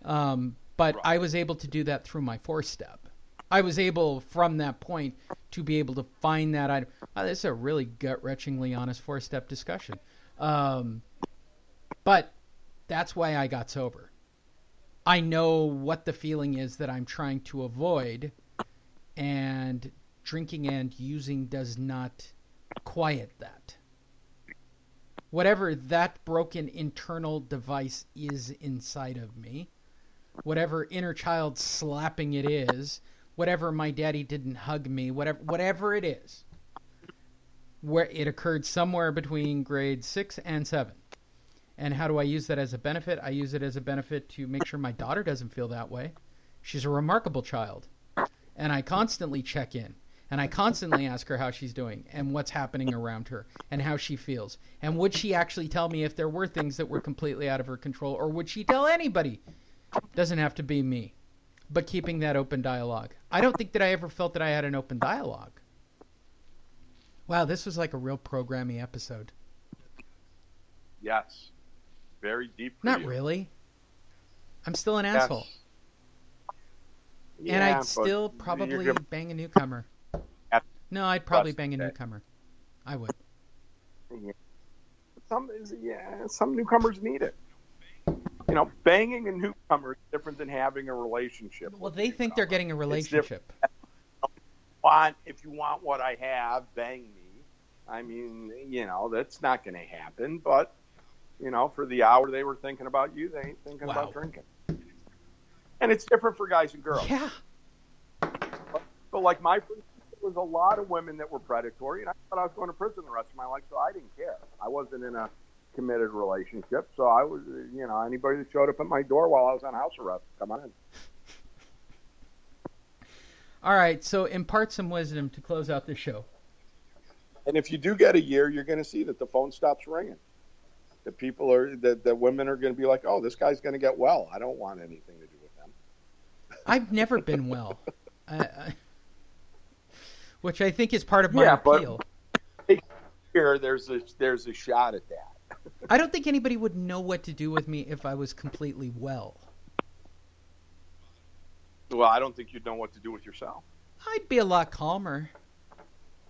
But I was able to do that through my 4-step. I was able, from that point, to be able to find that item. This is a really gut-wrenchingly honest 4-step discussion. But that's why I got sober. I know what the feeling is that I'm trying to avoid, and drinking and using does not quiet that. Whatever that broken internal device is inside of me, whatever inner child slapping it is, whatever my daddy didn't hug me, whatever it is, where it occurred somewhere between grade 6 and 7. And how do I use that as a benefit? I use it as a benefit to make sure my daughter doesn't feel that way. She's a remarkable child. And I constantly check in. And I constantly ask her how she's doing and what's happening around her and how she feels. And would she actually tell me if there were things that were completely out of her control, or would she tell anybody? Doesn't have to be me. But keeping that open dialogue. I don't think that I ever felt that I had an open dialogue. Wow, this was like a real programmy episode. Yes. Very deep for Not you. really. I'm still an asshole. Yeah, and I'd but still you're probably gonna- bang a newcomer. No, I'd probably bang a newcomer. I would. Some newcomers need it. You know, banging a newcomer is different than having a relationship. Well, they think they're getting a relationship. If you want what I have, bang me. I mean, you know, that's not going to happen. But, you know, for the hour they were thinking about you, they ain't thinking about drinking. And it's different for guys and girls. Yeah. But like my friend, there was a lot of women that were predatory, and I thought I was going to prison the rest of my life, so I didn't care. I wasn't in a committed relationship, so I was, you know, anybody that showed up at my door while I was on house arrest, come on in. All right, so impart some wisdom to close out the show. And if you do get a year, you're going to see that the phone stops ringing. That people are, that women are going to be like, oh, this guy's going to get well. I don't want anything to do with him. I've never been well, which I think is part of my appeal. But here, there's a shot at that. I don't think anybody would know what to do with me if I was completely well. Well, I don't think you'd know what to do with yourself. I'd be a lot calmer.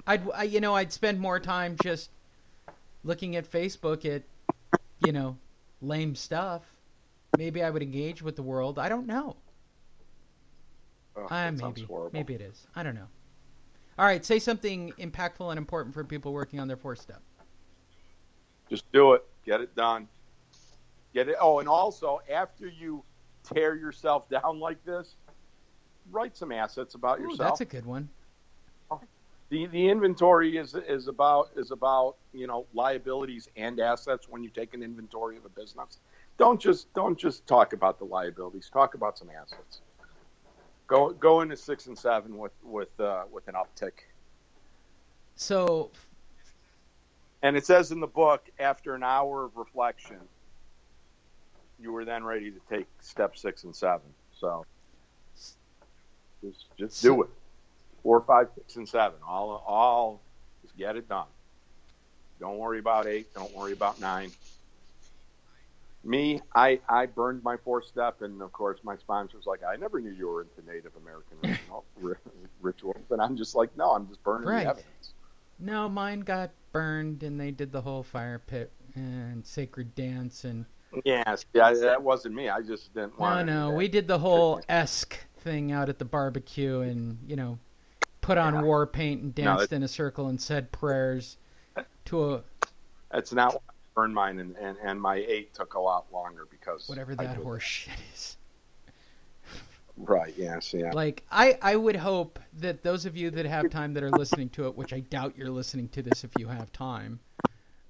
I'd spend more time just looking at Facebook at, lame stuff. Maybe I would engage with the world. I don't know. Maybe it is. I don't know. All right, say something impactful and important for people working on their 4-step. Just do it. Get it done. Get it. Oh, and also, after you tear yourself down like this, write some assets about yourself. That's a good one. The inventory is about liabilities and assets when you take an inventory of a business. Don't just talk about the liabilities. Talk about some assets. Go into 6 and 7 with an uptick. So, and it says in the book, after an hour of reflection, you were then ready to take step 6 and 7. So just do it. 4, 5, 6, and 7. All just get it done. Don't worry about 8. Don't worry about 9. Me, I burned my 4-step, and of course my sponsor's like, I never knew you were into Native American rituals, and I'm just like, no, I'm just burning the evidence. No, mine got burned, and they did the whole fire pit and sacred dance, and yes, yeah, that wasn't me. I just didn't want. No, we did the whole esque thing out at the barbecue, and put on war paint and danced in a circle and said prayers to a. That's not why I burned mine, and my 8 took a lot longer because whatever that horse shit is. Right. Yes. Yeah. Like I would hope that those of you that have time that are listening to it, which I doubt you're listening to this if you have time.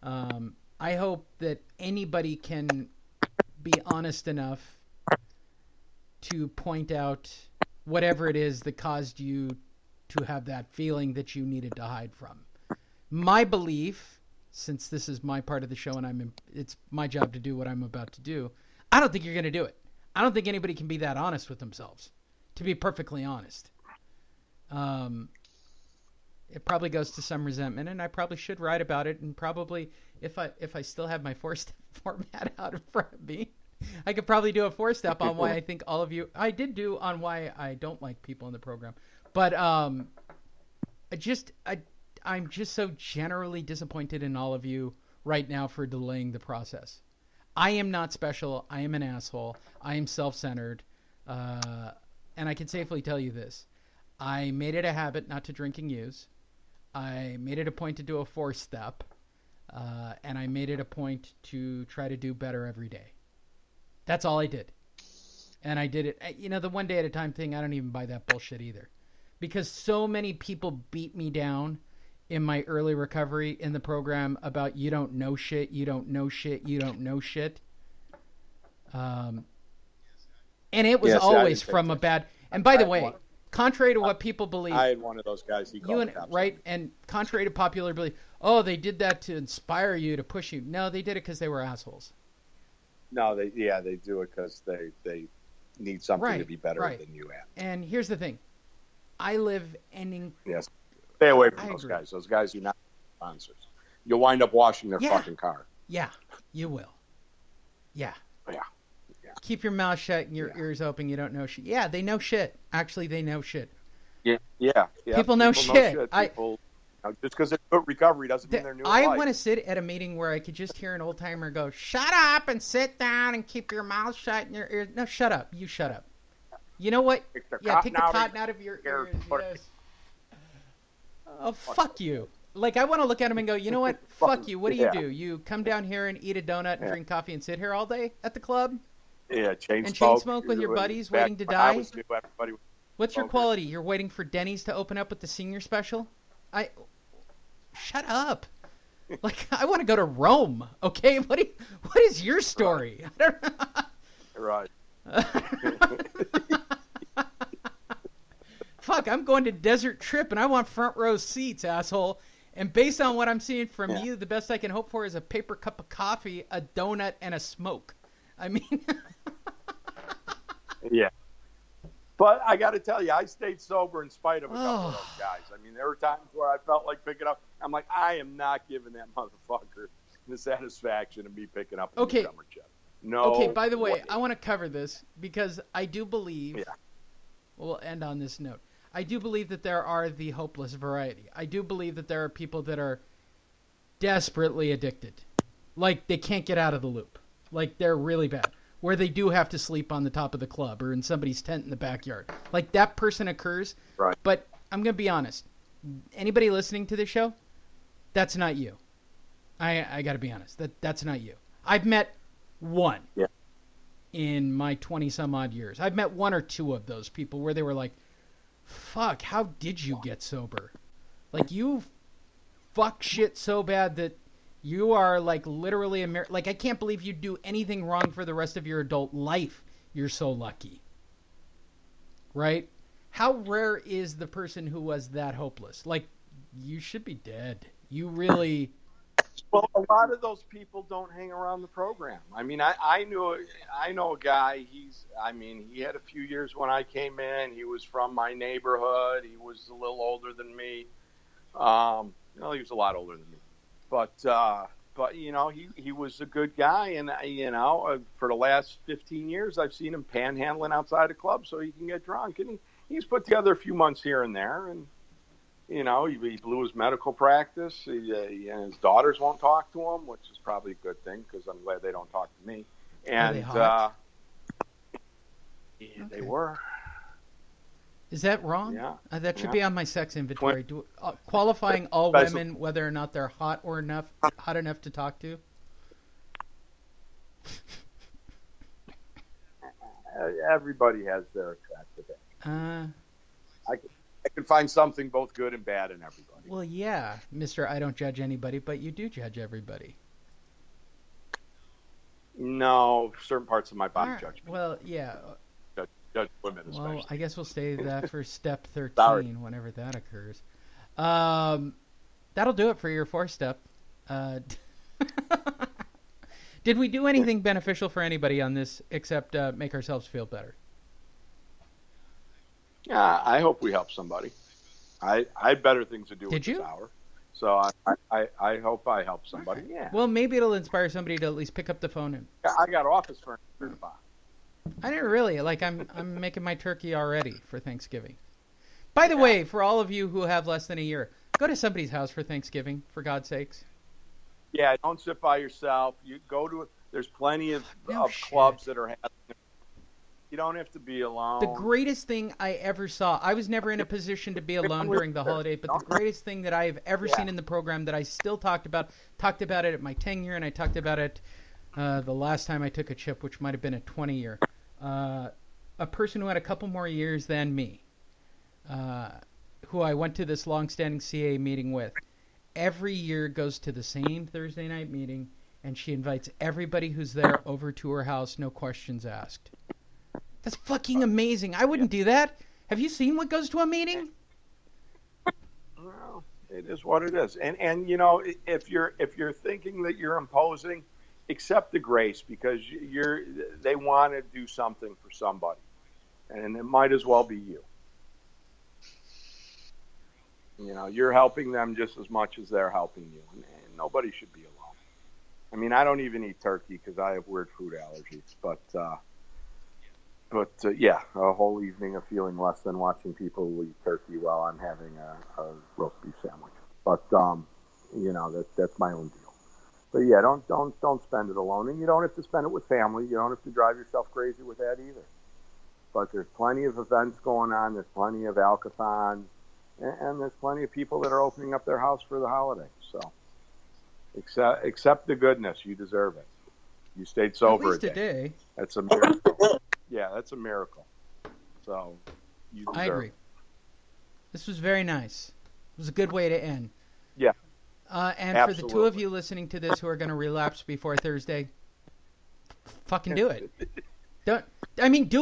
I hope that anybody can be honest enough to point out whatever it is that caused you to have that feeling that you needed to hide from. My belief, since this is my part of the show and it's my job to do what I'm about to do, I don't think you're going to do it. I don't think anybody can be that honest with themselves, to be perfectly honest. It probably goes to some resentment, and I probably should write about it, and probably if I still have my 4-step format out in front of me, I could probably do a 4-step on why I think all of you. I did do on why I don't like people in the program, but I'm just so generally disappointed in all of you right now for delaying the process. I am not special. I am an asshole. I am self-centered, and I can safely tell you this: I made it a habit not to drink and use. I made it a point to do a 4-step, and I made it a point to try to do better every day. That's all I did. And I did it, the one day at a time thing, I don't even buy that bullshit either. Because so many people beat me down in my early recovery in the program about you don't know shit, you don't know shit, you don't know shit. And it was always from a bad... And by the way, contrary to what people believe... I had one of those guys. He called me right? And contrary to popular belief, oh, they did that to inspire you, to push you. No, they did it because they were assholes. No, they do it because they need something to be better than you at. And here's the thing. I live ending... Yes. Stay away from those guys. Those guys do not sponsors. You'll wind up washing their fucking car. Yeah, you will. Yeah. Yeah. Keep your mouth shut and your ears open. You don't know shit. Yeah, they know shit. Actually, they know shit. Yeah. People know shit. Just because they're good recovery doesn't mean they're new. I want to sit at a meeting where I could just hear an old timer go, "Shut up and sit down and keep your mouth shut and your ears." No, shut up. You shut up. You know what? Take the cotton out of your ears. Yes. Oh, fuck you. Like, I want to look at him and go, you know what? Fuck you. What do? You come down here and eat a donut and drink coffee and sit here all day at the club? Yeah, chain smoke with your buddies waiting to die? What's your quality? You're waiting for Denny's to open up with the senior special? Shut up. Like, I want to go to Rome, okay? What is your story? Right. Fuck, I'm going to Desert Trip and I want front row seats, asshole. And based on what I'm seeing from you, the best I can hope for is a paper cup of coffee, a donut, and a smoke. I mean... Yeah. But I got to tell you, I stayed sober in spite of a couple of those guys. I mean, there were times where I felt like picking up. I'm like, I am not giving that motherfucker the satisfaction of me picking up a newcomer chip. No. Okay, by the way, I want to cover this because I do believe... Yeah. We'll end on this note. I do believe that there are the hopeless variety. I do believe that there are people that are desperately addicted. Like, they can't get out of the loop. Like, they're really bad. Where they do have to sleep on the top of the club or in somebody's tent in the backyard. Like, that person occurs. Right. But I'm going to be honest. Anybody listening to this show, that's not you. I got to be honest. That's not you. I've met one in my 20-some-odd years. I've met one or two of those people where they were like, fuck, how did you get sober? Like, you fuck shit so bad that you are, like, literally like, I can't believe you do anything wrong for the rest of your adult life. You're so lucky. Right? How rare is the person who was that hopeless? Like, you should be dead. You really... Well, a lot of those people don't hang around the program. I mean, I know a guy. He had a few years when I came in. He was from my neighborhood. He was a little older than me. He was a lot older than me. But he was a good guy. And, for the last 15 years, I've seen him panhandling outside a club so he can get drunk. And he's put together a few months here and there. And, he blew his medical practice. His daughters won't talk to him, which is probably a good thing because I'm glad they don't talk to me. And they were. Is that wrong? Yeah. That should be on my sex inventory. Qualifying all women, whether or not they're hot enough to talk to. Everybody has their attractive. I can find something both good and bad in everybody. Well, yeah, Mr. I don't judge anybody, but you do judge everybody. No, certain parts of my body judge me. Well, yeah. Judge women especially. Well, I guess we'll save that for step 13, whenever that occurs. That'll do it for your 4-step. Did we do anything beneficial for anybody on this except make ourselves feel better? Yeah, I hope we help somebody. I had better things to do with this hour. So I hope I help somebody. Right. Yeah. Well, maybe it'll inspire somebody to at least pick up the phone and. I got office furniture to buy. I didn't really like. I'm making my turkey already for Thanksgiving. By the way, for all of you who have less than a year, go to somebody's house for Thanksgiving, for God's sakes. Yeah, don't sit by yourself. You go to. There's plenty of Shit. clubs that are having. You don't have to be alone. The greatest thing I ever saw, I was never in a position to be alone during the holiday, but the greatest thing that I have ever seen in the program that I still talked about it at my 10-year, and I talked about it the last time I took a chip, which might have been a 20-year. A person who had a couple more years than me, who I went to this long-standing CA meeting with, every year goes to the same Thursday night meeting, and she invites everybody who's there over to her house, no questions asked. That's fucking amazing. I wouldn't do that. Have you seen what goes to a meeting? Well, it is what it is. And you know, if you're thinking that you're imposing, accept the grace, because they want to do something for somebody, and it might as well be you. You know, you're helping them just as much as they're helping you, and nobody should be alone. I mean, I don't even eat turkey because I have weird food allergies, but yeah, a whole evening of feeling less than watching people eat turkey while I'm having a roast beef sandwich. But you know, that's my own deal. But yeah, don't spend it alone, and you don't have to spend it with family. You don't have to drive yourself crazy with that either. But there's plenty of events going on. There's plenty of alcathons, and there's plenty of people that are opening up their house for the holiday. So accept the goodness. You deserve it. You stayed sober At least a day. That's a miracle. Yeah, that's a miracle. So you deserve I agree. it. This was very nice. It was a good way to end. Yeah. And Absolutely. for the two of you listening to this who are going to relapse before Thursday, fucking do it. Do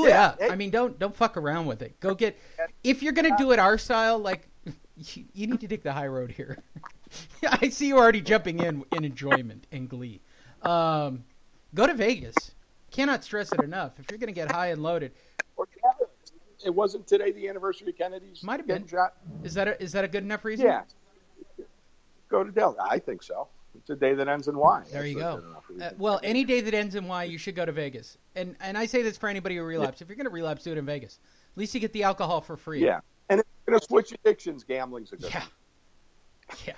it up. Hey. I mean, don't fuck around with it. Go get. If you're going to do it our style, like, you need to take the high road here. I see you already jumping in enjoyment and glee. Go to Vegas. Cannot stress it enough. If you're going to get high and loaded. It wasn't today the anniversary of Kennedy's. Might have been. Shot? Is that a good enough reason? Yeah. Go to Delta. I think so. It's a day that ends in Y. There you go. Well, any day that ends in Y, you should go to Vegas. And I say this for anybody who relapses. If you're going to relapse, do it in Vegas. At least you get the alcohol for free. Yeah. And if you're going to switch addictions, gambling's a good one. Yeah.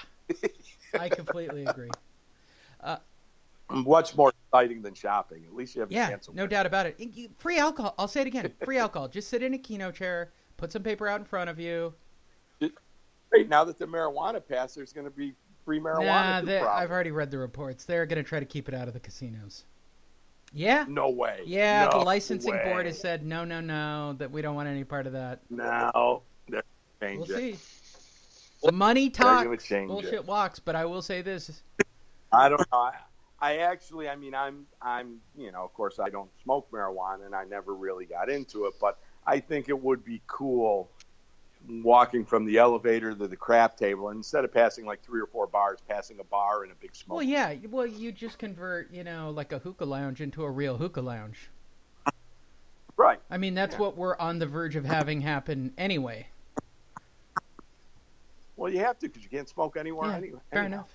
I completely agree. What's more exciting than shopping? At least you have a chance. No doubt about it. Free alcohol. I'll say it again. Free alcohol. Just sit in a keno chair, put some paper out in front of you. Right, now that the marijuana passed, there's going to be free marijuana. I've already read the reports. They're going to try to keep it out of the casinos. Yeah? No way. Yeah, no the licensing way. board has said no, that we don't want any part of that. No, they're going to change We'll see. Money talks, bullshit walks, but I will say this. I don't know. I'm, you know, of course I don't smoke marijuana and I never really got into it, but I think it would be cool walking from the elevator to the crap table, and instead of passing like 3 or 4 bars, passing a bar and a big smoke. Well, yeah. Well, you just convert, you know, like a hookah lounge into a real hookah lounge. Right. I mean, that's what we're on the verge of having happen anyway. Well, you have to because you can't smoke anywhere anyway. Fair enough.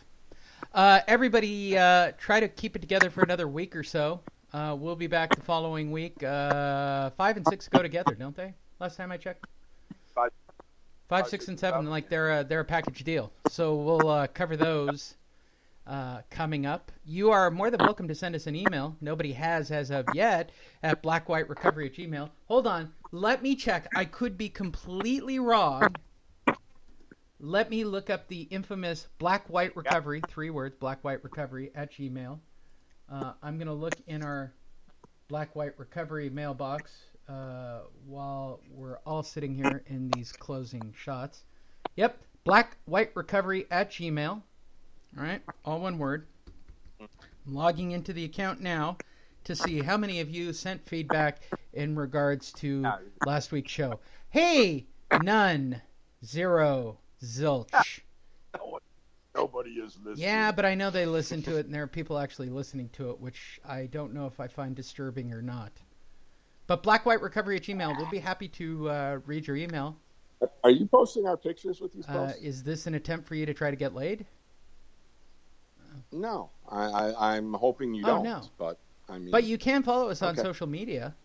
Everybody, try to keep it together for another week or so. We'll be back the following week. 5 and 6 go together, don't they? Last time I checked. 5, 6, and 7, like they're a package deal. So we'll cover those coming up. You are more than welcome to send us an email. Nobody has as of yet at blackwhiterecovery@gmail. Hold on, let me check. I could be completely wrong. Let me look up the infamous Black White Recovery, 3 words, blackwhiterecovery@gmail. I'm going to look in our Black White Recovery mailbox while we're all sitting here in these closing shots. Yep, blackwhiterecovery@gmail. All right, all one word. I'm logging into the account now to see how many of you sent feedback in regards to last week's show. Hey, none, 0, zilch. Nobody is listening. Yeah, but I know they listen to it, and there are people actually listening to it, which I don't know if I find disturbing or not. But blackwhiterecovery@gmail, we'll be happy to read your email. Are you posting our pictures with these posts? Is this an attempt for you to try to get laid? No, I'm hoping you Oh don't. no. But I mean, But you can follow us on okay. social media.